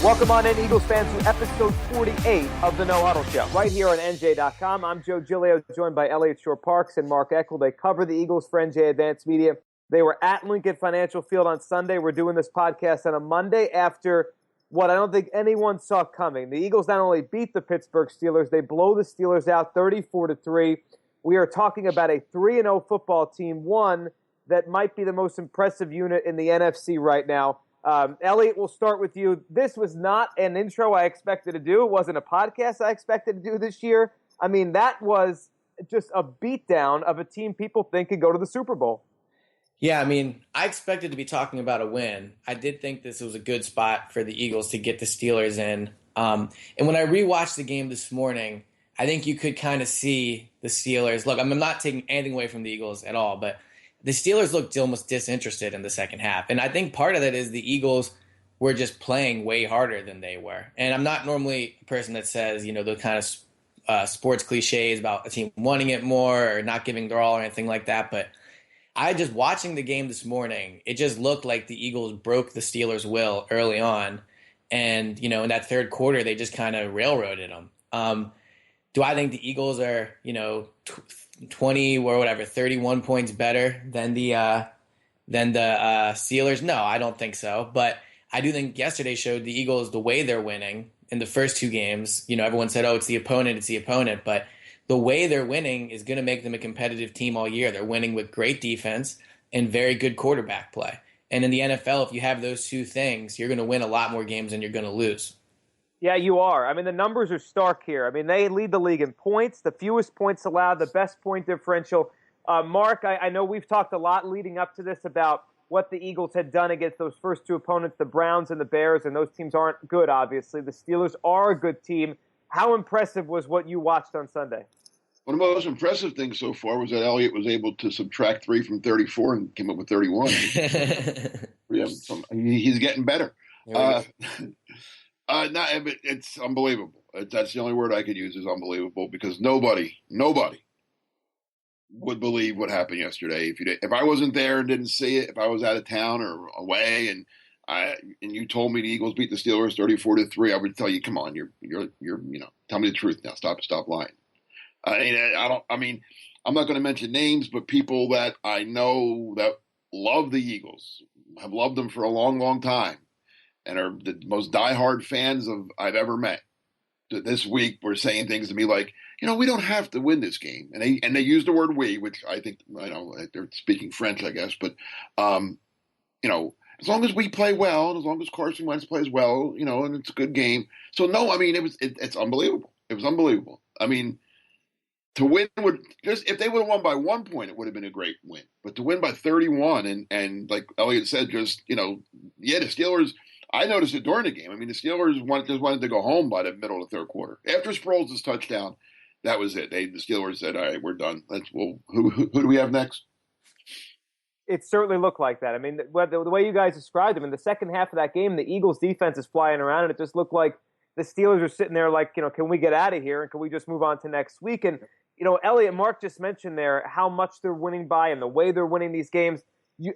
Welcome on in, Eagles fans, to episode 48 of the No-Huddle Show, right here on NJ.com. I'm Joe Giglio, joined by Elliott Shore-Parks and Mark Eckel. They cover the Eagles for NJ Advanced Media. They were at Lincoln Financial Field on Sunday. We're doing this podcast on a Monday after what I don't think anyone saw coming. The Eagles not only beat the Pittsburgh Steelers, they blow the Steelers out 34-3. We are talking about a 3-0 football team, one that might be the most impressive unit in the NFC right now. Elliot, we'll start with you. This was not an intro I expected to do. It wasn't a podcast I expected to do this year. I mean, that was just a beatdown of a team people think could go to the Super Bowl. Yeah, I mean, I expected to be talking about a win. I did think this was a good spot for the Eagles to get the Steelers in. And when I rewatched the game this morning, I think you could kind of see the Steelers. Look, I'm not taking anything away from the Eagles at all, but the Steelers looked almost disinterested in the second half. And I think part of that is the Eagles were just playing way harder than they were. And I'm not normally a person that says, the kind of sports cliches about a team wanting it more or not giving their all or anything like that. But I just watching the game this morning, it just looked like the Eagles broke the Steelers' will early on. And, in that third quarter, they just kind of railroaded them. Do I think the Eagles are, 20 or whatever, 31 points better than the Steelers? No, I don't think so. But I do think yesterday showed the Eagles the way they're winning in the first two games. Everyone said, oh, it's the opponent. But the way they're winning is going to make them a competitive team all year. They're winning with great defense and very good quarterback play. And in the NFL, if you have those two things, you're going to win a lot more games than you're going to lose. Yeah, you are. I mean, the numbers are stark here. I mean, they lead the league in points, the fewest points allowed, the best point differential. Mark, I know we've talked a lot leading up to this about what the Eagles had done against those first two opponents, the Browns and the Bears, and those teams aren't good, obviously. The Steelers are a good team. How impressive was what you watched on Sunday? One of the most impressive things so far was that Elliott was able to subtract 3 from 34 and came up with 31. He's getting better. It's unbelievable. That's the only word I could use is unbelievable because nobody would believe what happened yesterday. If I wasn't there and didn't see it, if I was out of town or away and you told me the Eagles beat the Steelers 34-3, I would tell you, come on, you're tell me the truth now. Stop lying. I'm not going to mention names, but people that I know that love the Eagles, have loved them for a long, long time, and are the most diehard fans I've ever met. This week were saying things to me like, we don't have to win this game. And they used the word we, which I think, they're speaking French, I guess. But, as long as we play well, and as long as Carson Wentz plays well, and it's a good game. So, no, I mean, it's unbelievable. It was unbelievable. I mean, to win if they would have won by 1 point, it would have been a great win. But to win by 31 and like Elliott said, the Steelers, I noticed it during the game. I mean, the Steelers just wanted to go home by the middle of the third quarter. After Sproles' touchdown, that was it. The Steelers said, all right, we're done. Who do we have next? It certainly looked like that. I mean, the way you guys described them, in the second half of that game, the Eagles' defense is flying around, and it just looked like the Steelers are sitting there like, can we get out of here, and can we just move on to next week? And, Elliot, Mark just mentioned there how much they're winning by and the way they're winning these games.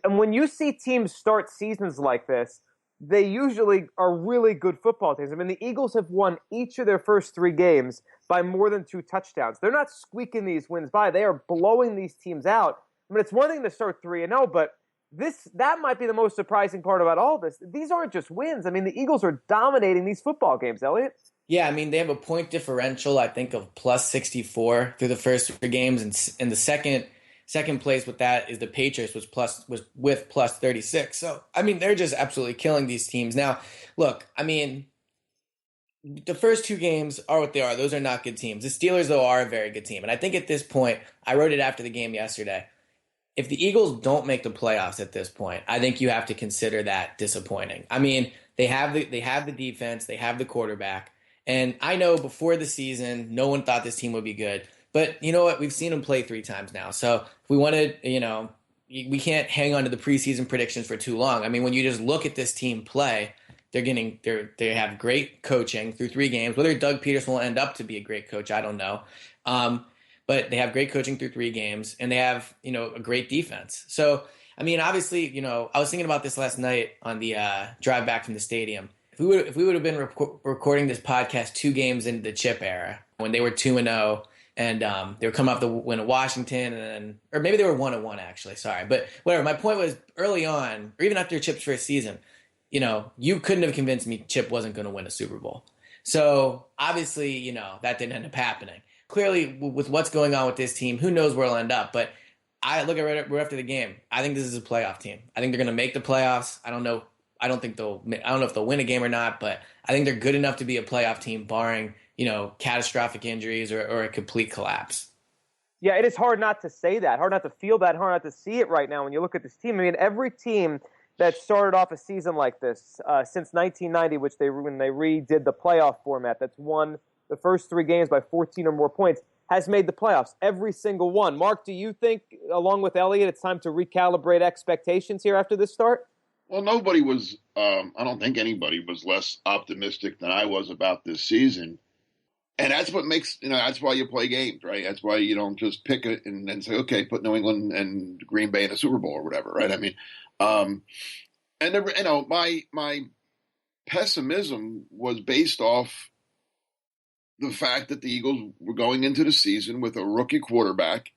And when you see teams start seasons like this, they usually are really good football teams. I mean, the Eagles have won each of their first 3 games by more than 2 touchdowns. They're not squeaking these wins by. They are blowing these teams out. I mean, it's one thing to start 3-0, but that might be the most surprising part about all this. These aren't just wins. I mean, the Eagles are dominating these football games, Elliot. Yeah, I mean, they have a point differential, I think, of plus 64 through the first 3 games. And the second place with that is the Patriots, was with plus 36. So, I mean, they're just absolutely killing these teams. Now, look, I mean, the first 2 games are what they are. Those are not good teams. The Steelers, though, are a very good team. And I think at this point, I wrote it after the game yesterday, if the Eagles don't make the playoffs at this point, I think you have to consider that disappointing. I mean, they have the defense, they have the quarterback. And I know before the season, no one thought this team would be good. But you know what? We've seen them play 3 times now. So if we wanted, we can't hang on to the preseason predictions for too long. I mean, when you just look at this team play, they have great coaching through 3 games. Whether Doug Pederson will end up to be a great coach, I don't know. But they have great coaching through 3 games, and they have, a great defense. So, I mean, obviously, I was thinking about this last night on the drive back from the stadium. if we would have been recording this podcast 2 games into the Chip era when they were 2-0 and they were coming off the win at Washington or maybe they were 1-1 actually. Sorry, but whatever. My point was early on, or even after Chip's first season, you couldn't have convinced me Chip wasn't going to win a Super Bowl. So obviously, that didn't end up happening. Clearly, with what's going on with this team, who knows where it'll end up, but I look at right after the game. I think this is a playoff team. I think they're going to make the playoffs. I don't know if they'll win a game or not, but I think they're good enough to be a playoff team, barring catastrophic injuries or a complete collapse. Yeah, it is hard not to say that, hard not to feel that, hard not to see it right now when you look at this team. I mean, every team that started off a season like this since 1990, when they redid the playoff format, that's won the first 3 games by 14 or more points, has made the playoffs, every single one. Mark, do you think, along with Elliott, it's time to recalibrate expectations here after this start? Well, nobody was, I don't think anybody was less optimistic than I was about this season. And that's what makes, that's why you play games, right? That's why you don't just pick it and then say, okay, put New England and Green Bay in a Super Bowl or whatever, right? I mean, my pessimism was based off the fact that the Eagles were going into the season with a rookie quarterback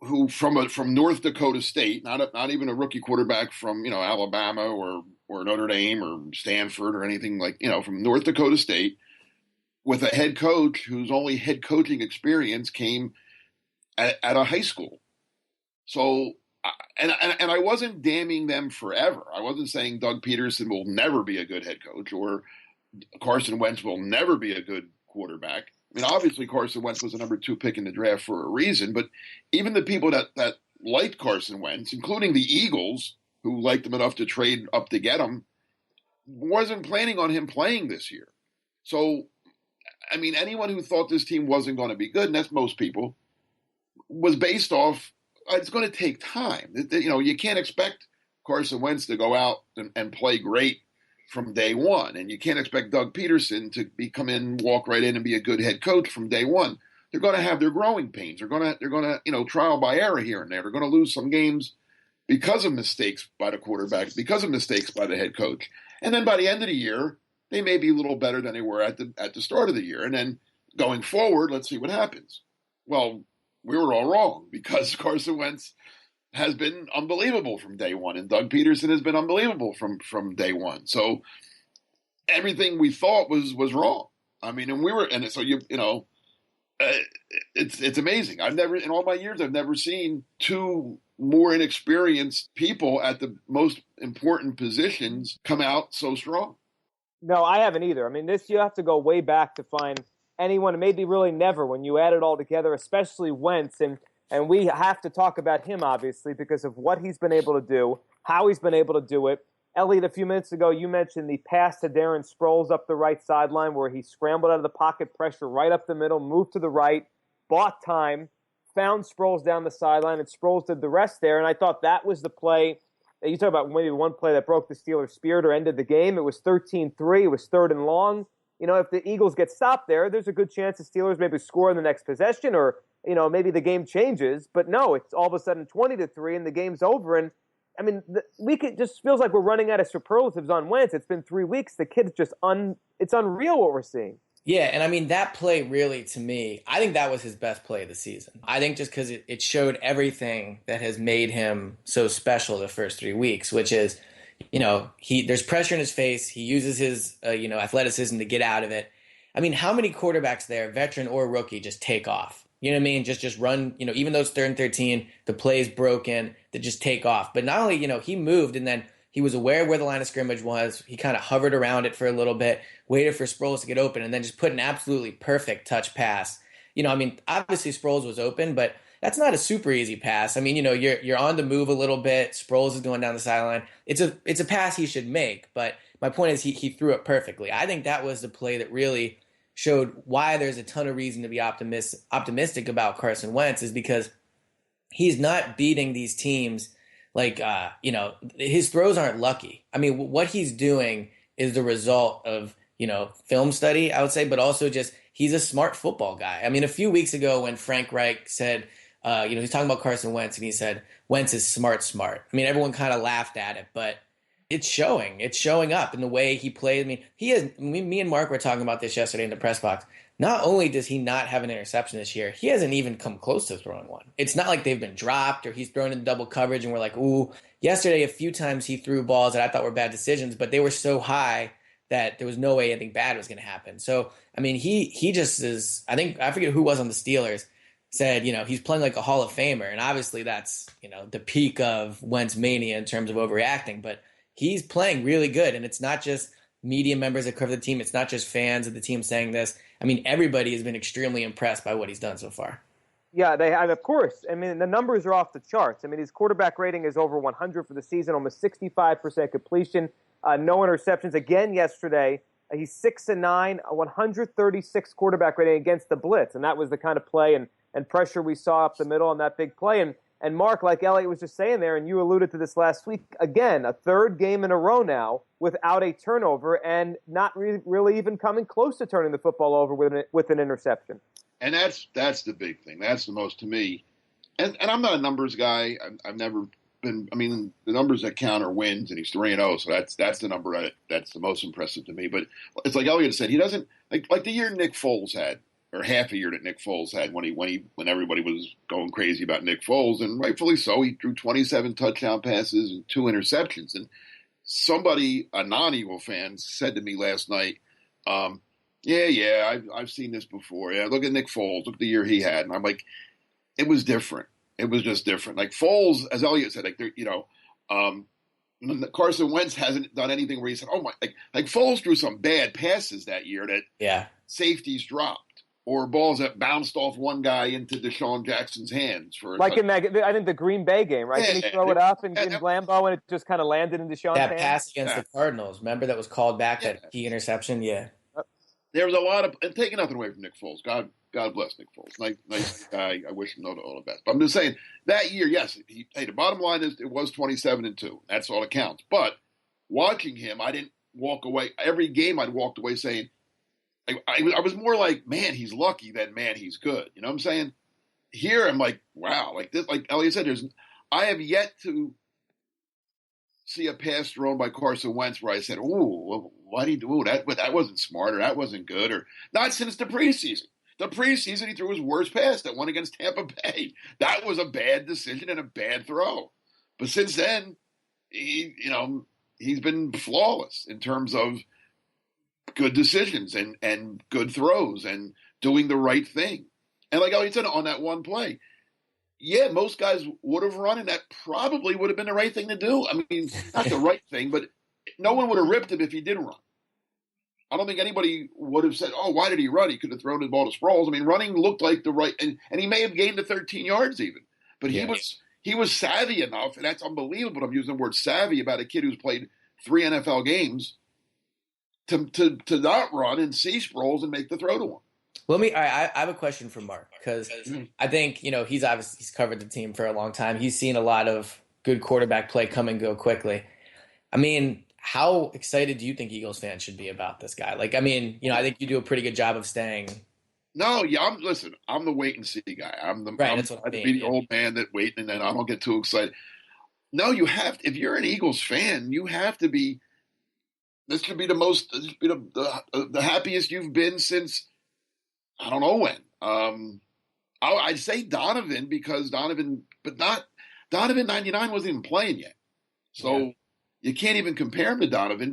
who from North Dakota State, not even a rookie quarterback from Alabama or Notre Dame or Stanford or anything from North Dakota State, with a head coach whose only head coaching experience came at a high school. So, and I wasn't damning them forever. I wasn't saying Doug Pederson will never be a good head coach or Carson Wentz will never be a good quarterback. I mean, obviously Carson Wentz was the number 2 pick in the draft for a reason, but even the people that liked Carson Wentz, including the Eagles, who liked him enough to trade up to get him, wasn't planning on him playing this year. So, I mean, anyone who thought this team wasn't going to be good, and that's most people, was based off, it's going to take time. You can't expect Carson Wentz to go out and play great from day one, and you can't expect Doug Pederson to come in, walk right in, and be a good head coach from day one. They're going to have their growing pains. They're going to trial by error here and there. They're going to lose some games because of mistakes by the quarterback, because of mistakes by the head coach, and then by the end of the year, they may be a little better than they were at the start of the year. And then going forward, let's see what happens. Well, we were all wrong because Carson Wentz has been unbelievable from day one, and Doug Pederson has been unbelievable from day one. So everything we thought was wrong. I mean, it's amazing. In all my years, I've never seen 2 more inexperienced people at the most important positions come out so strong. No, I haven't either. I mean, you have to go way back to find anyone, and maybe really never, when you add it all together, especially Wentz. And we have to talk about him, obviously, because of what he's been able to do, how he's been able to do it. Elliot, a few minutes ago, you mentioned the pass to Darren Sproles up the right sideline where he scrambled out of the pocket, pressure right up the middle, moved to the right, bought time, found Sproles down the sideline, and Sproles did the rest there. And I thought that was the play. You talk about maybe one play that broke the Steelers' spirit or ended the game. It was 13-3. It was 3rd and long. If the Eagles get stopped there, there's a good chance the Steelers maybe score in the next possession or, maybe the game changes. But no, it's all of a sudden 20-3 and the game's over. And, I mean, just feels like we're running out of superlatives on Wentz. It's been 3 weeks. The kid's just it's unreal what we're seeing. Yeah, and I mean, that play really, to me, I think that was his best play of the season. I think just because it showed everything that has made him so special the first 3 weeks, which is, there's pressure in his face. He uses his, athleticism to get out of it. I mean, how many quarterbacks there, veteran or rookie, just take off? You know what I mean? Just run, even though it's 3rd and 13, the play's broken, they just take off. But not only, he moved and then he was aware of where the line of scrimmage was. He kind of hovered around it for a little bit, waited for Sproles to get open, and then just put an absolutely perfect touch pass. Obviously Sproles was open, but that's not a super easy pass. I mean, you're on the move a little bit. Sproles is going down the sideline. It's a pass he should make, but my point is he threw it perfectly. I think that was the play that really showed why there's a ton of reason to be optimistic about Carson Wentz, is because he's not beating these teams like, his throws aren't lucky. I mean, what he's doing is the result of, film study, I would say, but also just he's a smart football guy. I mean, a few weeks ago when Frank Reich said, he's talking about Carson Wentz and he said, Wentz is smart. I mean, everyone kind of laughed at it, but It's showing. It's showing up in the way he played. I mean, me and Mark were talking about this yesterday in the press box. Not only does he not have an interception this year, he hasn't even come close to throwing one. It's not like they've been dropped or he's thrown in double coverage and we're like, ooh. Yesterday, a few times he threw balls that I thought were bad decisions, but they were so high that there was no way anything bad was going to happen. So, I mean, he just is, I forget who was on the Steelers, said, he's playing like a Hall of Famer. And obviously that's, the peak of Wentz mania in terms of overreacting, but he's playing really good. And it's not just media members that cover the team. It's not just fans of the team saying this. I mean, everybody has been extremely impressed by what he's done so far. Yeah, they have, of course. I mean, the numbers are off the charts. I mean, his quarterback rating is over 100 for the season, almost 65% completion, no interceptions. Again yesterday, he's 6-9, a 136 quarterback rating against the blitz, and that was the kind of play and pressure we saw up the middle on that big play. And Mark, like Elliot was just saying there, and you alluded to this last week, again, a third game in a row now without a turnover and not really even coming close to turning the football over with an interception. And that's the big thing. That's the most to me. And I'm not a numbers guy. I've never been. I mean, the numbers that count are wins, and he's 3-0. So that's the number that's the most impressive to me. But it's like Elliot said, he doesn't like the year Nick Foles had, or half a year that Nick Foles had when everybody was going crazy about Nick Foles, and rightfully so. He threw 27 touchdown passes and 2 interceptions. And somebody, a non-Eagle fan, said to me last night, I've seen this before. Yeah, look at Nick Foles. Look at the year he had. And I'm like, it was different. It was just different. Like Foles, as Elliot said, Carson Wentz hasn't done anything where he said, oh my, like Foles threw some bad passes that year that safeties dropped. Or balls that bounced off one guy into Deshaun Jackson's hands. Like in that, I think the Green Bay game, right? Did he throw it up in Lambeau and it just kind of landed in Deshaun's hands? That pass against the Cardinals, remember that was called back, that key interception? Yeah. There was a lot of, and taking nothing away from Nick Foles. God bless Nick Foles. Nice guy. I wish him all the best. But I'm just saying, that year, yes, the bottom line is it was 27-2. That's all that counts. But watching him, I didn't walk away. Every game I'd walked away saying, I was more like, man, he's lucky than man, he's good. You know what I'm saying? Here, I'm like, wow, like this, like Elliot said, I have yet to see a pass thrown by Carson Wentz where I said, ooh, why did he do that? That wasn't smart, or that wasn't good, or not since the preseason. The preseason, he threw his worst pass, that one against Tampa Bay. That was a bad decision and a bad throw. But since then, he's been flawless in terms of good decisions and good throws and doing the right thing. And like Elliot said, on that one play, yeah, most guys would have run, and that probably would have been the right thing to do. I mean, not the right thing, but no one would have ripped him if he didn't run. I don't think anybody would have said, oh, why did he run? He could have thrown the ball to Sproles. I mean, running looked like the right, and he may have gained the 13 yards even. But he was savvy enough, and that's unbelievable. I'm using the word savvy about a kid who's played 3 NFL games to not run and see Sproles and make the throw to him. I have a question for Mark, because I think, he's covered the team for a long time. He's seen a lot of good quarterback play come and go quickly. I mean, how excited do you think Eagles fans should be about this guy? Like, I mean, I think you do a pretty good job of staying. No, yeah, I'm the wait and see guy. That's what I mean. The old man that wait and then I don't get too excited. No, you have to, if you're an Eagles fan, you have to be. This should be the happiest you've been since I don't know when. I'd say Donovan, because Donovan 99 wasn't even playing yet, so you can't even compare him to Donovan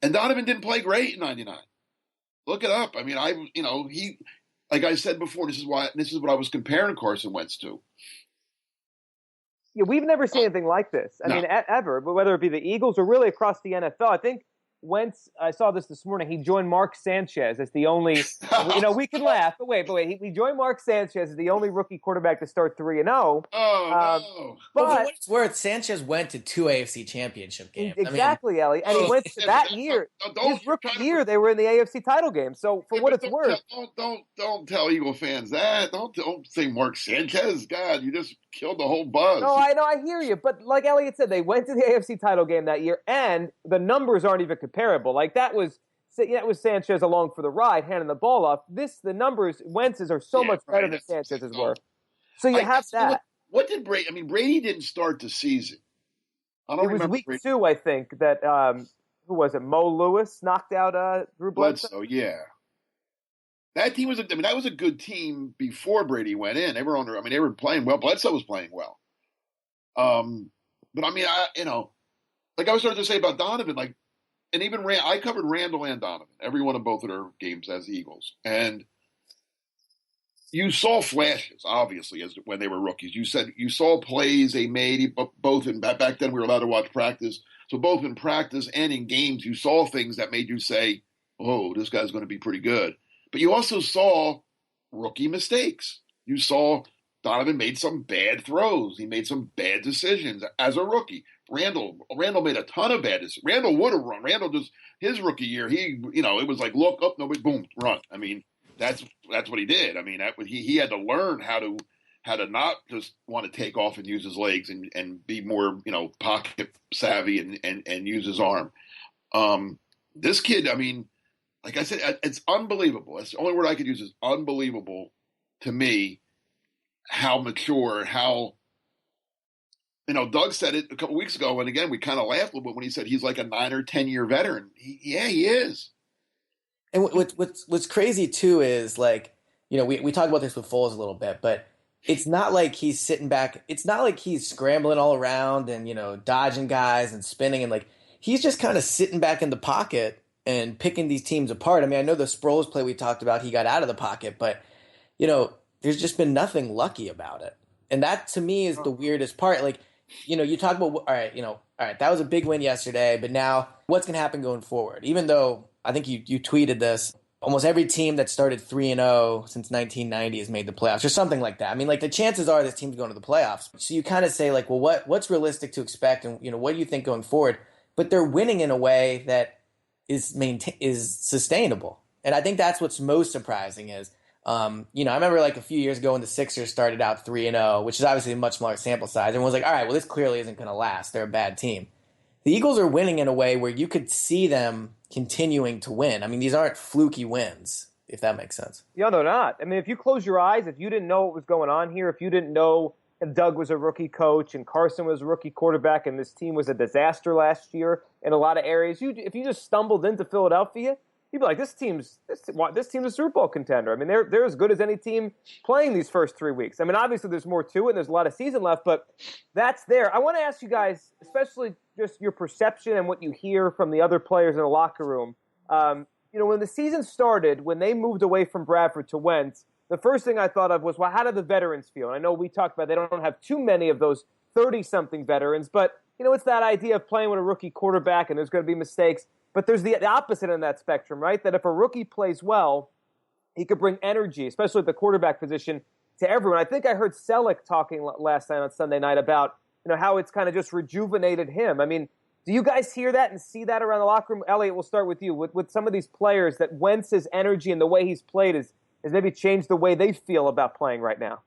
and Donovan didn't play great in 99. Look it up. I mean, he, like I said before, this is what I was comparing Carson Wentz to. Yeah, we've never seen anything like this. I mean, ever, but whether it be the Eagles or really across the NFL. I think Wentz, I saw this morning, he joined Mark Sanchez as the only, we can laugh, but wait, he joined Mark Sanchez as the only rookie quarterback to start 3-0. No. But for what it's worth, Sanchez went to 2 AFC championship games. Exactly, Ellie. And he went to that year, his rookie year, they were in the AFC title game. So for what it's worth. Don't tell Eagle fans that. Don't say Mark Sanchez. God, you just killed the whole buzz. No, I know, I hear you. But like Elliot said, they went to the AFC title game that year, and the numbers aren't even comparable. Like that was Sanchez along for the ride, handing the ball off. The numbers, Wentz's are so much better than Sanchez's were. So you have that. What did Brady? I mean, Brady didn't start the season I don't It was remember week 2, I think, that who was it? Mo Lewis knocked out Drew Bledsoe. Bledsoe. Yeah, that team was. I mean, that was a good team before Brady went in. They were on. I mean, they were playing well. Bledsoe was playing well. But I mean, like I was starting to say about Donovan, like, and even I covered Randall and Donovan, every one of both of their games as the Eagles, and you saw flashes, obviously, as when they were rookies. You saw plays they made both in back then. We were allowed to watch practice, so both in practice and in games, you saw things that made you say, "Oh, this guy's going to be pretty good." But you also saw rookie mistakes. You saw Donovan made some bad throws. He made some bad decisions as a rookie. Randall made a ton of bad decisions. Randall would have run. Randall just his rookie year, it was like look up, nobody, boom, run. I mean, that's what he did. I mean, he had to learn how to not just want to take off and use his legs and be more pocket savvy and use his arm. This kid, I mean, like I said, it's unbelievable. That's the only word I could use is unbelievable to me. How mature, how Doug said it a couple weeks ago, and again we kind of laughed a little bit when he said he's like a 9 or 10 year veteran. He is. And what's crazy too is like, we talked about this with Foles a little bit, but it's not like he's sitting back. It's not like he's scrambling all around and dodging guys and spinning, and like he's just kind of sitting back in the pocket and picking these teams apart. I mean, I know the Sproles play we talked about, he got out of the pocket, but there's just been nothing lucky about it. And that to me is the weirdest part. Like, you talk about, all right, that was a big win yesterday, but now what's going to happen going forward? Even though I think you tweeted this, almost every team that started 3-0 since 1990 has made the playoffs or something like that. I mean, like the chances are this team's going to the playoffs. So you kind of say like, well, what's realistic to expect? And, what do you think going forward? But they're winning in a way that is sustainable. And I think that's what's most surprising is, I remember like a few years ago when the Sixers started out 3-0, which is obviously a much smaller sample size. Everyone was like, all right, well, this clearly isn't going to last. They're a bad team. The Eagles are winning in a way where you could see them continuing to win. I mean, these aren't fluky wins, if that makes sense. Yeah, they're not. I mean, if you close your eyes, if you didn't know what was going on here, if you didn't know if Doug was a rookie coach and Carson was a rookie quarterback and this team was a disaster last year in a lot of areas, if you just stumbled into Philadelphia, you'd be like, this team's a Super Bowl contender. I mean, they're as good as any team playing these first 3 weeks. I mean, obviously there's more to it, and there's a lot of season left, but that's there. I want to ask you guys, especially just your perception and what you hear from the other players in the locker room. When the season started, when they moved away from Bradford to Wentz, the first thing I thought of was, well, how do the veterans feel? And I know we talked about they don't have too many of those 30-something veterans, but it's that idea of playing with a rookie quarterback, and there's going to be mistakes. But there's the opposite in that spectrum, right? That if a rookie plays well, he could bring energy, especially at the quarterback position, to everyone. I think I heard Selleck talking last night on Sunday night about how it's kind of just rejuvenated him. I mean, do you guys hear that and see that around the locker room? Elliot, we'll start with you. With some of these players, that Wentz's energy and the way he's played has maybe changed the way they feel about playing right now.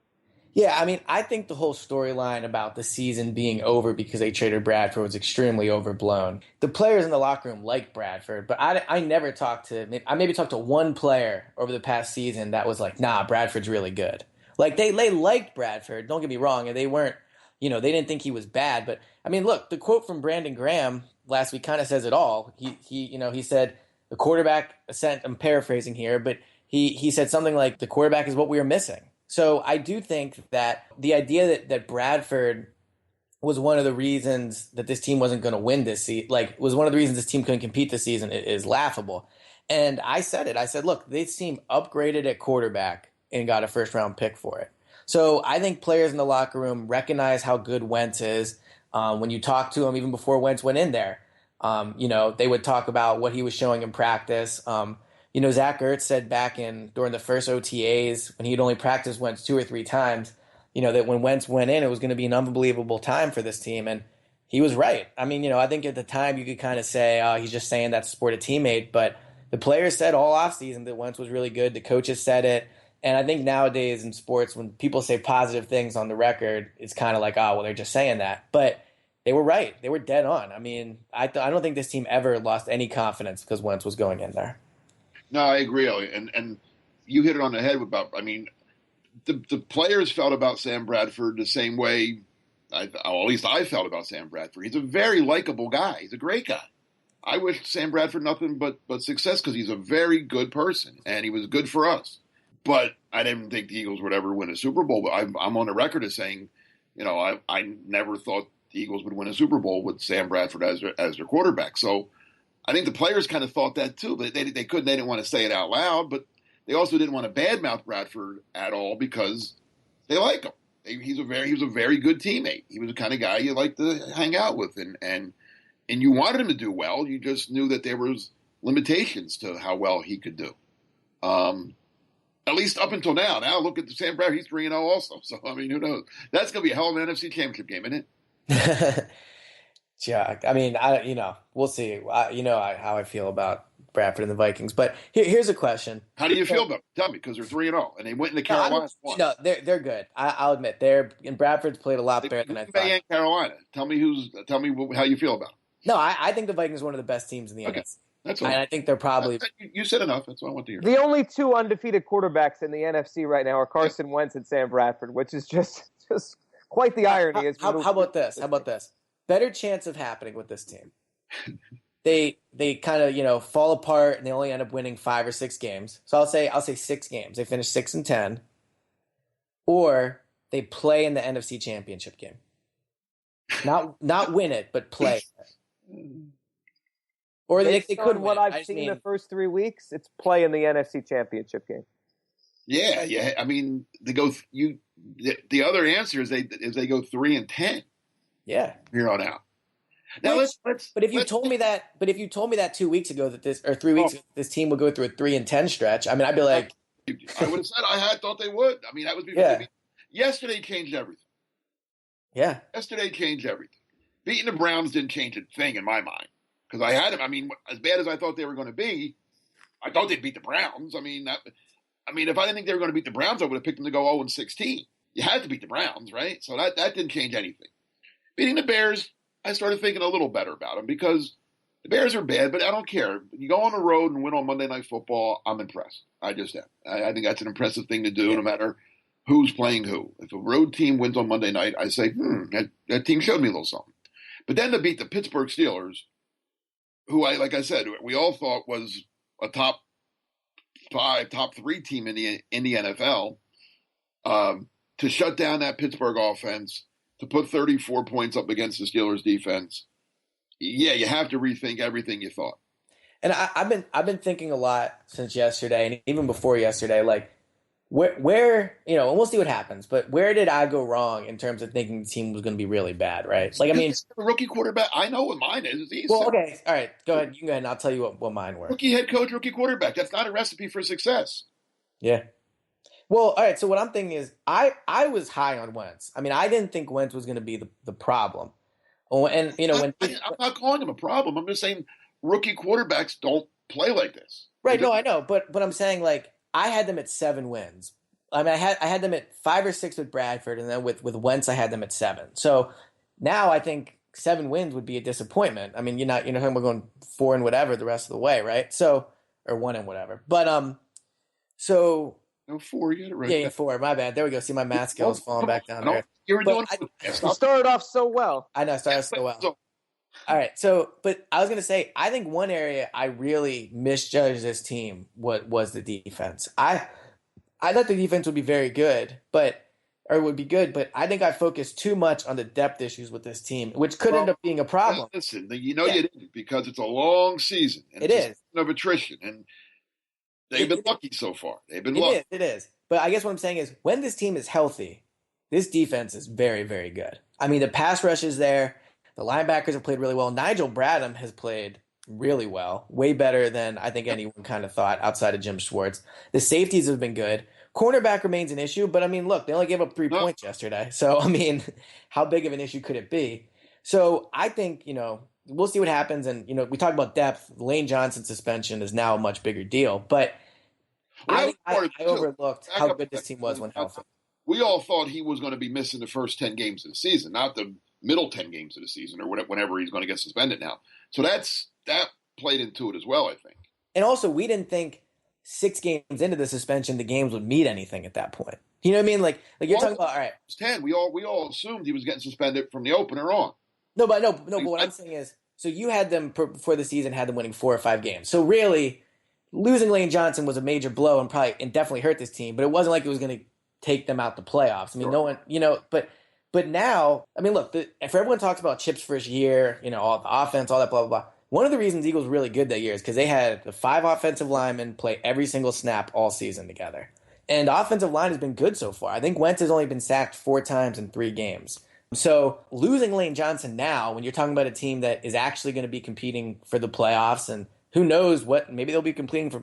Yeah, I mean, I think the whole storyline about the season being over because they traded Bradford was extremely overblown. The players in the locker room like Bradford, but I never talked to – I maybe talked to one player over the past season that was like, nah, Bradford's really good. Like, they liked Bradford, don't get me wrong, and they weren't – they didn't think he was bad. But, I mean, look, the quote from Brandon Graham last week kind of says it all. He said the quarterback – I'm paraphrasing here, but he said something like the quarterback is what we are missing. So I do think that the idea that Bradford was one of the reasons that this team wasn't going to win this season, was one of the reasons this team couldn't compete this season is laughable. And I said it. I said, look, this team upgraded at quarterback and got a first-round pick for it. So I think players in the locker room recognize how good Wentz is. When you talk to him, even before Wentz went in there, they would talk about what he was showing in practice. Zach Ertz said during the first OTAs, when he'd only practiced Wentz 2 or 3 times, that when Wentz went in, it was going to be an unbelievable time for this team. And he was right. I mean, I think at the time you could kind of say, he's just saying that to support a teammate. But the players said all offseason that Wentz was really good. The coaches said it. And I think nowadays in sports, when people say positive things on the record, it's kind of like, oh, well, they're just saying that. But they were right. They were dead on. I mean, I don't think this team ever lost any confidence because Wentz was going in there. No, I agree, Elliot. And you hit it on the head about, I mean, the players felt about Sam Bradford the same way at least I felt about Sam Bradford. He's a very likable guy. He's a great guy. I wish Sam Bradford nothing but success because he's a very good person, and he was good for us. But I didn't think the Eagles would ever win a Super Bowl. But I'm on the record as saying, I never thought the Eagles would win a Super Bowl with Sam Bradford as their quarterback. So I think the players kind of thought that too. But they didn't want to say it out loud, but they also didn't want to badmouth Bradford at all because they like him. He was a very good teammate. He was the kind of guy you like to hang out with, and you wanted him to do well. You just knew that there was limitations to how well he could do. At least up until now. Now look at Sam Bradford. He's 3-0 also. So, I mean, who knows? That's going to be a hell of an NFC Championship game, isn't it? Yeah, I mean, we'll see. How I feel about Bradford and the Vikings. But here's a question. How do you feel about them? Tell me, because they're 3-0 and they went into Carolina. No, they're good. I'll admit Bradford's played a lot better than I thought. And Carolina. Tell me how you feel about them. No, I think the Vikings are one of the best teams in the NFC. That's all. And I think they're probably. You said enough. That's what I want to hear. The only two undefeated quarterbacks in the NFC right now are Carson Wentz and Sam Bradford, which is just quite the irony. How about this? How about this? Better chance of happening with this team. They kind of fall apart and they only end up winning 5 or 6 games. So I'll say 6 games. They finish 6-10, or they play in the NFC Championship game. Not win it, but play. Or they could. What I've seen the first 3 weeks, it's play in the NFC Championship game. Yeah. I mean, they go. The other answer is they go 3-10. Yeah. Here on out. Now But if you told me that 2 weeks ago that this or 3 weeks ago, this team would go through a 3-10 stretch, I mean, I'd be like, I would have said I thought they would. I mean, that was before. Yesterday changed everything. Yeah. Yesterday changed everything. Beating the Browns didn't change a thing in my mind. Because I had them. I mean, as bad as I thought they were going to be, I thought they'd beat the Browns. I mean, if I didn't think they were going to beat the Browns, I would have picked them to go 0-16. You had to beat the Browns, right? So that didn't change anything. Beating the Bears, I started thinking a little better about them because the Bears are bad, but I don't care. You go on the road and win on Monday Night Football, I'm impressed. I just am. I think that's an impressive thing to do, no matter who's playing who. If a road team wins on Monday night, I say, that team showed me a little something. But then to beat the Pittsburgh Steelers, who like I said, we all thought was a top 5, top 3 team in the NFL, to shut down that Pittsburgh offense, to put 34 points up against the Steelers defense. Yeah, you have to rethink everything you thought. And I've been thinking a lot since yesterday, and even before yesterday, like where and we'll see what happens, but where did I go wrong in terms of thinking the team was going to be really bad, right? Like, I mean, rookie quarterback. I know what mine is. Well, okay, all right, go ahead. You can go ahead, and I'll tell you what mine were. Rookie head coach, rookie quarterback. That's not a recipe for success. Yeah. Well, all right. So what I'm thinking is, I was high on Wentz. I mean, I didn't think Wentz was going to be the problem. Oh, and I'm not calling him a problem. I'm just saying rookie quarterbacks don't play like this. Right. No, I know, but I'm saying, like, I had them at 7 wins. I mean, I had them at 5 or 6 with Bradford, and then with Wentz, I had them at 7. So now I think 7 wins would be a disappointment. I mean, you're talking about going 4 and whatever the rest of the way, right? So, or 1 and whatever. But so. No, 4. You got it right. Yeah, 4. My bad. There we go. See my math skills falling back down there. You started off so well. I know. Started so well. All right. So, but I was going to say, I think one area I really misjudged this team was the defense. I thought the defense would be very good, but I think I focused too much on the depth issues with this team, which could end up being a problem. Listen, you didn't, because it's a long season. And it is. Of attrition, and they've been lucky so far. They've been lucky. It is. But I guess what I'm saying is, when this team is healthy, this defense is very, very good. I mean, the pass rush is there. The linebackers have played really well. Nigel Bradham has played really well, way better than I think anyone kind of thought outside of Jim Schwartz. The safeties have been good. Cornerback remains an issue, but I mean, look, they only gave up 3 points yesterday. So, I mean, how big of an issue could it be? So I think, we'll see what happens. And, we talk about depth. Lane Johnson suspension is now a much bigger deal. But I overlooked how good this team was when healthy. We all thought he was going to be missing the first 10 games of the season, not the middle 10 games of the season, or whenever he's going to get suspended now. So that played into it as well, I think. And also, we didn't think 6 games into the suspension the games would mean anything at that point. You know what I mean? Like you're talking about, all right. 10. We all assumed he was getting suspended from the opener on. But what I'm saying is, so you had them before the season, had them winning 4 or 5 games. So really, losing Lane Johnson was a major blow and definitely hurt this team. But it wasn't like it was going to take them out the playoffs. I mean, no one, but now, I mean, look, if everyone talks about Chip's first year, all the offense, all that, blah, blah, blah. One of the reasons Eagles were really good that year is because they had the 5 offensive linemen play every single snap all season together. And the offensive line has been good so far. I think Wentz has only been sacked 4 times in 3 games. So losing Lane Johnson now, when you're talking about a team that is actually going to be competing for the playoffs, and who knows maybe they'll be competing for,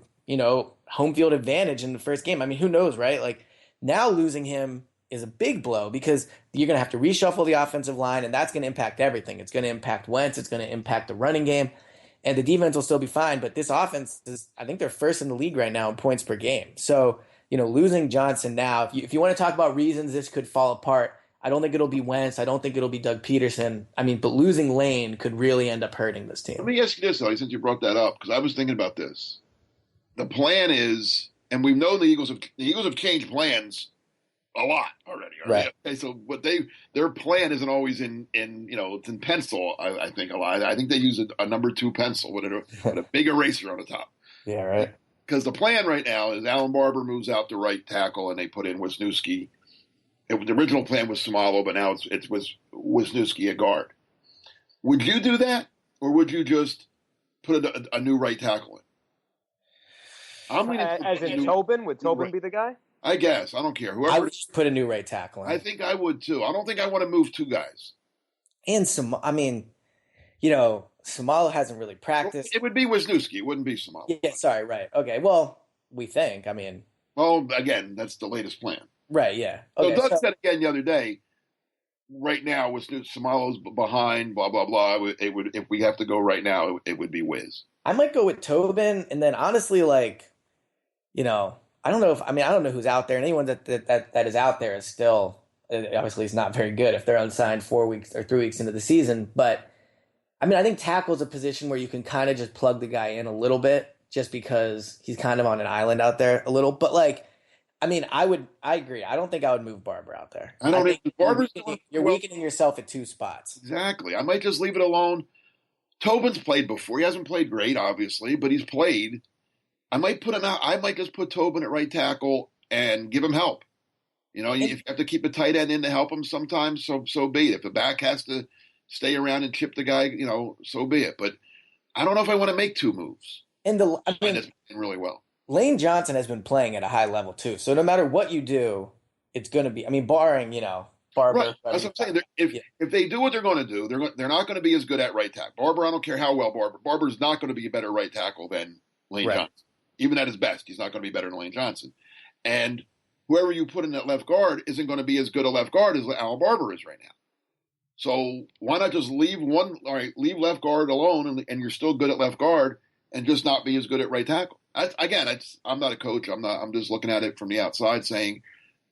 home field advantage in the first game. I mean, who knows, right? Like now losing him is a big blow because you're going to have to reshuffle the offensive line, and that's going to impact everything. It's going to impact Wentz. It's going to impact the running game, and the defense will still be fine. But this offense I think they're first in the league right now in points per game. So, losing Johnson now, if you want to talk about reasons this could fall apart, I don't think it'll be Wentz. I don't think it'll be Doug Pederson. I mean, but losing Lane could really end up hurting this team. Let me ask you this, though, since you brought that up, because I was thinking about this. The plan is, and we know the Eagles have changed plans a lot already. Right. Okay, so their plan isn't always in it's in pencil. I think a lot. I think they use a number 2 pencil with a big eraser on the top. Yeah, right. Because the plan right now is Alan Barber moves out to right tackle, and they put in Wisniewski. The original plan was Samalo, but now it's Wisniewski at guard. Would you do that, or would you just put a new right tackle in? As in Tobin? Would Tobin be the guy? I guess. I don't care. I would just put a new right tackle in. I think I would too. I don't think I want to move 2 guys. And Samalo hasn't really practiced. It would be Wisniewski. It wouldn't be Samalo. Yeah, sorry, right. Okay, well, we think. Well, again, that's the latest plan. Right, yeah. Okay, so Doug said again the other day, right now, Samalo's behind, blah, blah, blah. It would, if we have to go right now, it would be Wiz. I might go with Tobin, and then honestly, I don't know who's out there, and anyone that is out there is still, obviously, it's not very good if they're unsigned 4 weeks or 3 weeks into the season, but I think tackle is a position where you can kind of just plug the guy in a little bit just because he's kind of on an island out there a little. But I agree. I don't think I would move Barber out there. I don't think you're weakening yourself at 2 spots. Exactly. I might just leave it alone. Tobin's played before. He hasn't played great, obviously, but he's played. I might just put Tobin at right tackle and give him help. If you have to keep a tight end in to help him sometimes, so be it. If the back has to stay around and chip the guy, so be it. But I don't know if I want to make 2 moves. And it's been really well. Lane Johnson has been playing at a high level too. So no matter what you do, it's going to be. Barring Barber. Right. That's what I'm saying. If they do what they're going to do, they're not going to be as good at right tackle. Barber, I don't care how well Barber's not going to be a better right tackle than Lane Johnson. Even at his best, he's not going to be better than Lane Johnson. And whoever you put in that left guard isn't going to be as good a left guard as Alan Barber is right now. So why not just leave left guard alone, and you're still good at left guard, and just not be as good at right tackle? I'm not a coach. I'm just looking at it from the outside, saying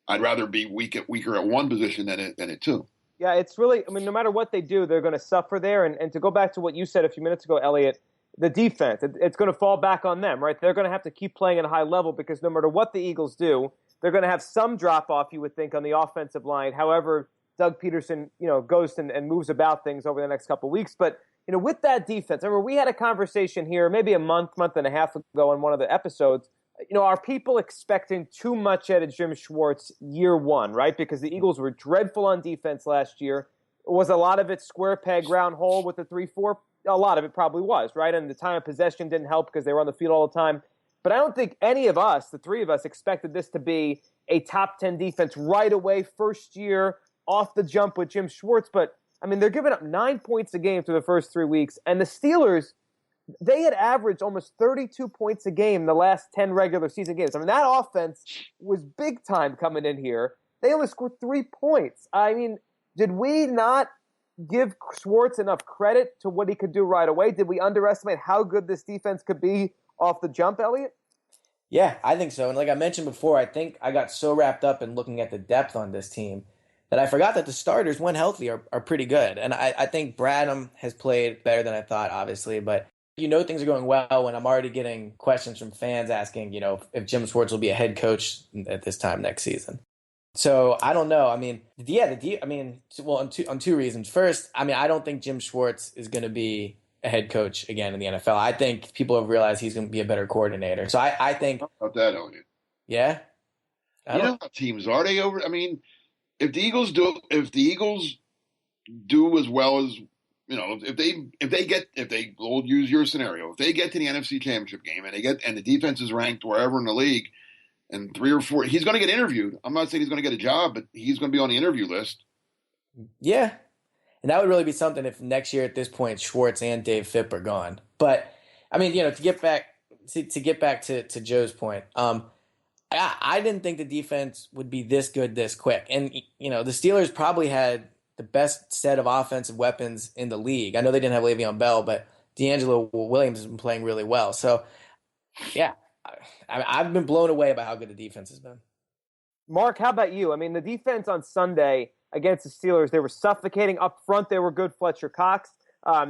I'd rather be weaker at one position than at 2. Yeah, it's really. No matter what they do, they're going to suffer there. And to go back to what you said a few minutes ago, Elliot, the defense, it's going to fall back on them, right? They're going to have to keep playing at a high level because no matter what the Eagles do, they're going to have some drop off, you would think, on the offensive line. However, Doug Pederson, goes and moves about things over the next couple of weeks. But, with that defense, remember we had a conversation here maybe a month and a half ago on one of the episodes. Are people expecting too much out of Jim Schwartz year 1, right? Because the Eagles were dreadful on defense last year. Was a lot of it square peg, round hole with the 3-4? A lot of it probably was, right? And the time of possession didn't help because they were on the field all the time. But I don't think any of us, the 3 of us, expected this to be a top 10 defense right away, first year, off the jump with Jim Schwartz. But, they're giving up 9 points a game through the first 3 weeks. And the Steelers, they had averaged almost 32 points a game the last 10 regular season games. That offense was big time coming in here. They only scored 3 points. Did we not give Schwartz enough credit to what he could do right away? Did we underestimate how good this defense could be off the jump, Elliot? Yeah, I think so. And like I mentioned before, I think I got so wrapped up in looking at the depth on this team that I forgot that the starters, when healthy, are pretty good. And I think Bradham has played better than I thought, obviously. But things are going well when I'm already getting questions from fans asking, if Jim Schwartz will be a head coach at this time next season. So I don't know. I mean, well, on two reasons. First, I mean, I don't think Jim Schwartz is going to be a head coach again in the NFL. I think people have realized he's going to be a better coordinator. So I think, About that, Elliot. Yeah, I You don't. know how teams are they over? I mean, if the Eagles do as well as if they will use your scenario, if they get to the NFC Championship game and the defense is ranked wherever in the league and 3 or 4, he's going to get interviewed. I'm not saying he's going to get a job, but he's going to be on the interview list. Yeah, and that would really be something if next year at this point Schwartz and Dave Fipp are gone. But I mean, to get back to Joe's point, I didn't think the defense would be this good this quick. And, the Steelers probably had the best set of offensive weapons in the league. I know they didn't have Le'Veon Bell, but D'Angelo Williams has been playing really well. So, yeah, I've been blown away by how good the defense has been. Mark, how about you? I mean, the defense on Sunday against the Steelers, they were suffocating up front. They were good. Fletcher Cox,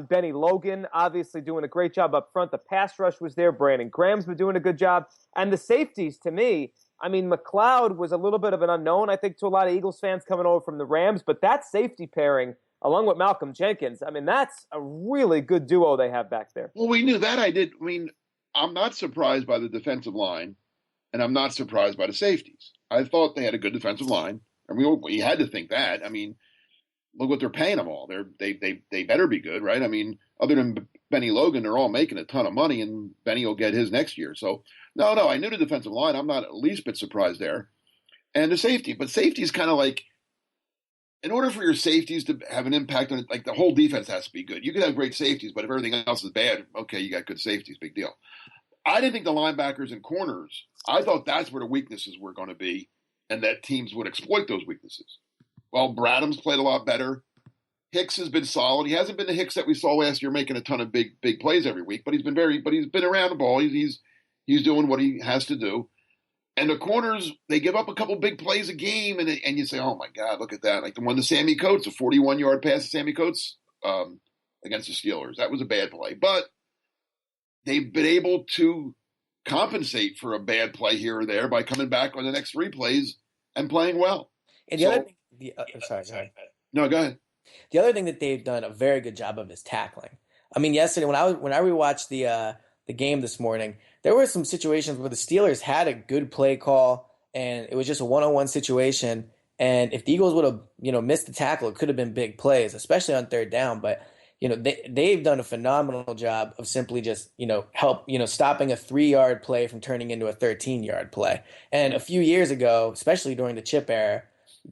Benny Logan, obviously doing a great job up front. The pass rush was there. Brandon Graham's been doing a good job. And the safeties, to me, I mean, McLeod was a little bit of an unknown, I think, to a lot of Eagles fans coming over from the Rams. But that safety pairing, along with Malcolm Jenkins, I mean, that's a really good duo they have back there. Well, we knew that. I mean, I'm not surprised by the defensive line, and I'm not surprised by the safeties. I thought they had a good defensive line, and we had to think that. I mean, look what they're paying them all. They better be good, right? I mean, other than Benny Logan, they're all making a ton of money, and Benny will get his next year. So, no, I knew the defensive line. I'm not at least bit surprised there. And the safety. But safety is kind of like, in order for your safeties to have an impact on it, like the whole defense has to be good. You could have great safeties, but if everything else is bad, okay, you got good safeties, big deal. I didn't think the linebackers and corners, I thought that's where the weaknesses were going to be, and that teams would exploit those weaknesses. Well, Bradham's played a lot better. Hicks has been solid. He hasn't been the Hicks that we saw last year making a ton of big plays every week, but he's been around the ball. He's doing what he has to do. And the corners, they give up a couple big plays a game, and you say, oh, my God, look at that. Like the one to Sammy Coates, a 41-yard pass to Sammy Coates against the Steelers. That was a bad play. But they've been able to compensate for a bad play here or there by coming back on the next 3 plays and playing well. And the other thing, sorry. No, go ahead. The other thing that they've done a very good job of is tackling. I mean, yesterday when I rewatched the game this morning, there were some situations where the Steelers had a good play call and it was just a one-on-one situation. And if the Eagles would have, missed the tackle, it could have been big plays, especially on third down. But, they've done a phenomenal job of simply just, stopping a 3-yard play from turning into a 13-yard play. And a few years ago, especially during the Chip era,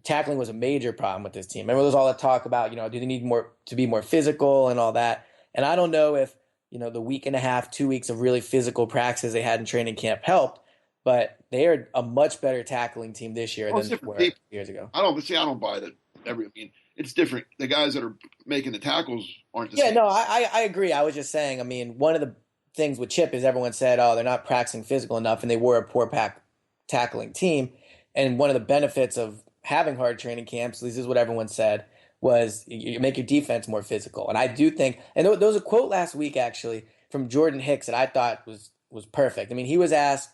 tackling was a major problem with this team. Remember, there was all that talk about, do they need to be more physical and all that. And I don't know if, the week and a half, 2 weeks of really physical practices they had in training camp helped, but they are a much better tackling team this year than they were years ago. I don't buy that. It's different. The guys that are making the tackles aren't the same. Yeah, no, I agree. I was just saying, I mean, one of the things with Chip is everyone said, oh, they're not practicing physical enough, and they were a poor tackling team. And one of the benefits of having hard training camps, at least this is what everyone said, was you make your defense more physical. And I do think, and there was a quote last week actually from Jordan Hicks that I thought was perfect. I mean, he was asked,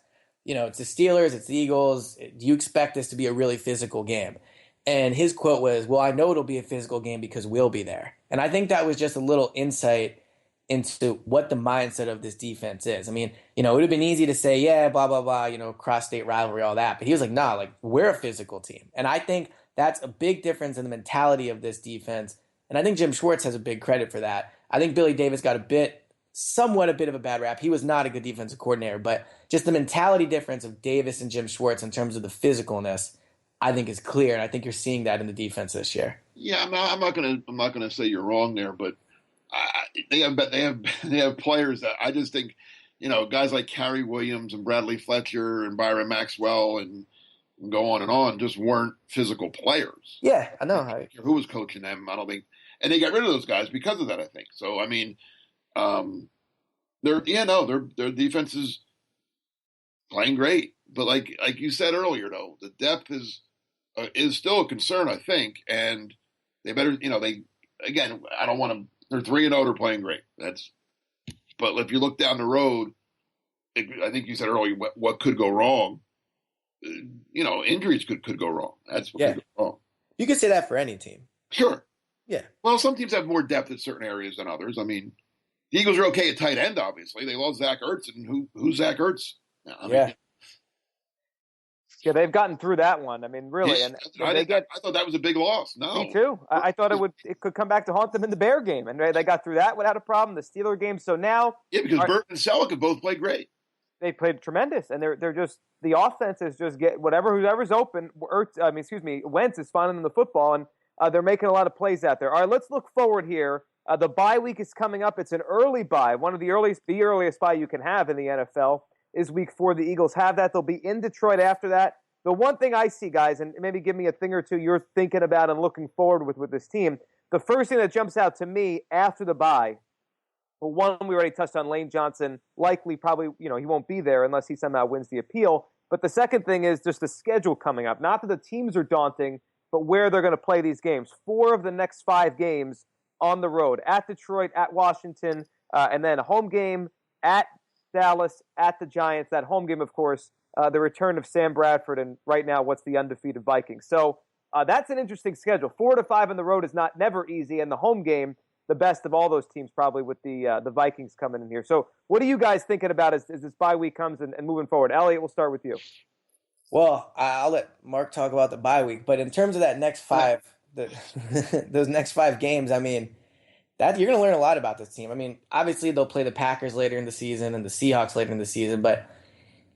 it's the Steelers, it's the Eagles, do you expect this to be a really physical game? And his quote was, well, I know it'll be a physical game because we'll be there. And I think that was just a little insight into what the mindset of this defense is. I mean, it would have been easy to say, yeah, blah, blah, blah, cross-state rivalry, all that. But he was like, nah, like, we're a physical team. And I think that's a big difference in the mentality of this defense. And I think Jim Schwartz has a big credit for that. I think Billy Davis got somewhat a bit of a bad rap. He was not a good defensive coordinator, but just the mentality difference of Davis and Jim Schwartz in terms of the physicalness, I think is clear. And I think you're seeing that in the defense this year. Yeah, I'm not gonna say you're wrong there, but they have players that I just think, guys like Kerry Williams and Bradley Fletcher and Byron Maxwell and go on, just weren't physical players. Yeah, I know. I don't care who was coaching them. I don't think, and they got rid of those guys because of that, I think. So I mean, their defense is playing great, but like you said earlier, though, the depth is still a concern, I think, and they better, I don't want to. They're 3-0. They're playing great. But if you look down the road, I think you said earlier what could go wrong. injuries could go wrong. That's what could go wrong. You could say that for any team. Sure. Yeah. Well, some teams have more depth in certain areas than others. I mean, the Eagles are okay at tight end, obviously. They lost Zach Ertz, and who's Zach Ertz? Yeah, they've gotten through that one. I mean, really. Yeah, and I thought that was a big loss. No. Me too. I thought it could come back to haunt them in the Bear game, and they got through that without a problem. The Steeler game. So now, because Burton and Selleck have both played great. They played tremendous, and they're just the offense is just get whoever's open. Wentz is finding them the football, and they're making a lot of plays out there. All right, let's look forward here. The bye week is coming up. It's an early bye, one of the earliest bye you can have in the NFL is week 4. The Eagles have that. They'll be in Detroit after that. The one thing I see, guys, and maybe give me a thing or two you're thinking about and looking forward with this team. The first thing that jumps out to me after the bye. Well, one, we already touched on Lane Johnson. Probably, he won't be there unless he somehow wins the appeal. But the second thing is just the schedule coming up. Not that the teams are daunting, but where they're going to play these games. 4 of the next 5 games on the road. At Detroit, at Washington, and then a home game at Dallas, at the Giants. That home game, of course, the return of Sam Bradford, and right now, what's the undefeated Vikings. So that's an interesting schedule. 4 to 5 on the road is never easy, and the home game, the best of all those teams, probably with the Vikings coming in here. So what are you guys thinking about as this bye week comes and moving forward? Elliot, we'll start with you. Well, I'll let Mark talk about the bye week, but in terms of that next 5, those next 5 games, I mean, that you're going to learn a lot about this team. I mean, obviously they'll play the Packers later in the season and the Seahawks later in the season, but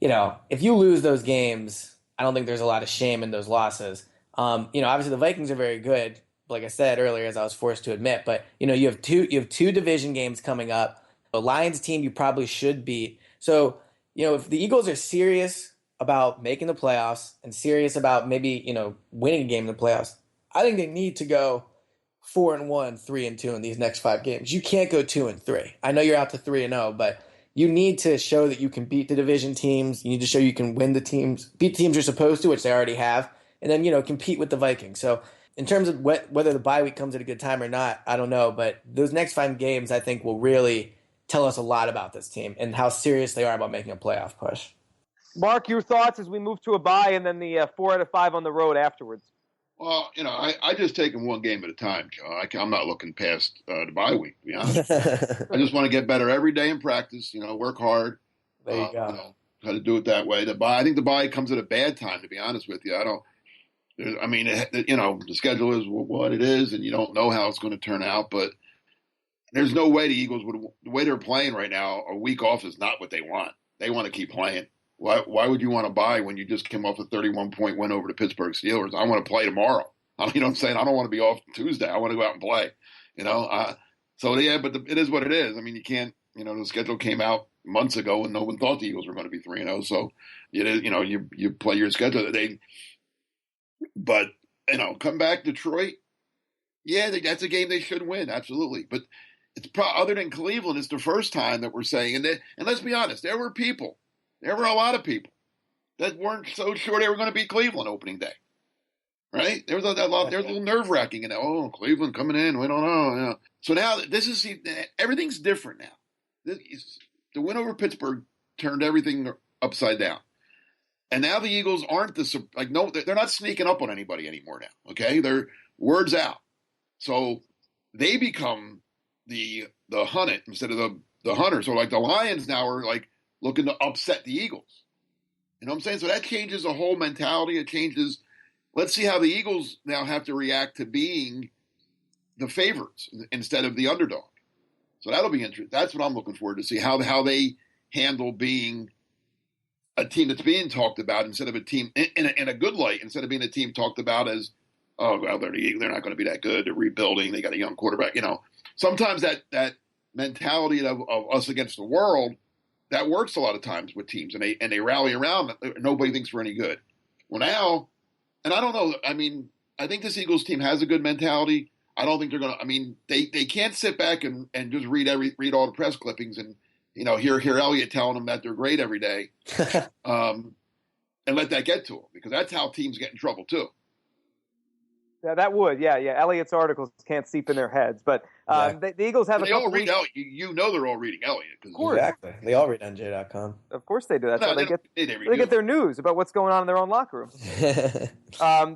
if you lose those games, I don't think there's a lot of shame in those losses. Obviously the Vikings are very good, like I said earlier, as I was forced to admit. But you have two division games coming up. The Lions team you probably should beat. So if the Eagles are serious about making the playoffs and serious about maybe winning a game in the playoffs, I think they need to go 4-1, 3-2 in these next 5 games. You can't go 2-3. I know you're out to 3-0, but you need to show that you can beat the division teams. You need to show you can beat the teams you're supposed to, which they already have, and then, compete with the Vikings. So in terms of whether the bye week comes at a good time or not, I don't know. But those next 5 games, I think, will really tell us a lot about this team and how serious they are about making a playoff push. Mark, your thoughts as we move to a bye and then the 4 out of 5 on the road afterwards? Well, I just take them one game at a time, Joe. I'm not looking past the bye week, to be honest. I just want to get better every day in practice, work hard. There you go. Try to do it that way. I think the bye comes at a bad time, to be honest with you. The schedule is what it is, and you don't know how it's going to turn out, but there's no way the Eagles the way they're playing right now, a week off is not what they want. They want to keep playing. Why would you want to buy when you just came off a 31-point win over the Pittsburgh Steelers? I want to play tomorrow. You know what I'm saying? I don't want to be off Tuesday. I want to go out and play. But it is what it is. I mean, you can't. The schedule came out months ago, and no one thought the Eagles were going to be 3-0. So you play your schedule. But come back Detroit. Yeah, that's a game they should win, absolutely. But it's other than Cleveland, it's the first time that we're saying. And let's be honest, there were a lot of people that weren't so sure they were going to beat Cleveland opening day, right? There was a lot. There's a little nerve wracking, Cleveland coming in, we don't know. So now everything's different now. The win over Pittsburgh turned everything upside down. And now the Eagles aren't they're not sneaking up on anybody anymore now. Okay, they're words out, so they become the hunted instead of the hunter. So the Lions now are looking to upset the Eagles. You know what I'm saying? So that changes the whole mentality. It changes. Let's see how the Eagles now have to react to being the favorites instead of the underdog. So that'll be interesting. That's what I'm looking forward to see how they handle being a team that's being talked about instead of a team in a good light, instead of being a team talked about as, they're not going to be that good. They're rebuilding. They got a young quarterback. Sometimes that mentality of us against the world, that works a lot of times with teams, and they rally around. Nobody thinks we're any good. Well, now, and I don't know. I mean, I think this Eagles team has a good mentality. I don't think they're going to. I mean, they can't sit back and just read all the press clippings and hear Elliott telling them that they're great every day, and let that get to them, because that's how teams get in trouble too. Yeah, that would. Yeah. Elliott's articles can't seep in their heads. But the Eagles have a they all couple read weeks. Elliott. You know they're all reading Elliott. Of course. Exactly. They all read NJ.com. Of course they do. That's how they get their news about what's going on in their own locker room.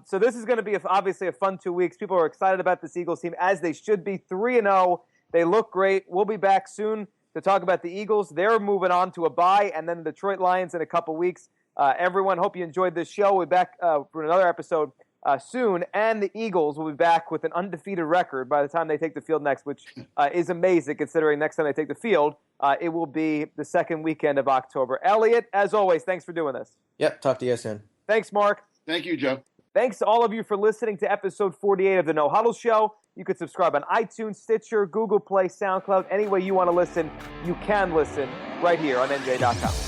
So this is going to be obviously a fun 2 weeks. People are excited about this Eagles team, as they should be. 3-0. They look great. We'll be back soon to talk about the Eagles. They're moving on to a bye, and then the Detroit Lions in a couple weeks. Everyone, hope you enjoyed this show. We'll be back for another episode soon, and the Eagles will be back with an undefeated record by the time they take the field next, which is amazing considering next time they take the field, it will be the second weekend of October. Elliott, as always, thanks for doing this. Yep, talk to you soon. Thanks, Mark. Thank you, Joe. Thanks to all of you for listening to episode 48 of the No-Huddle Show. You can subscribe on iTunes, Stitcher, Google Play, SoundCloud. Any way you want to listen, you can listen right here on NJ.com.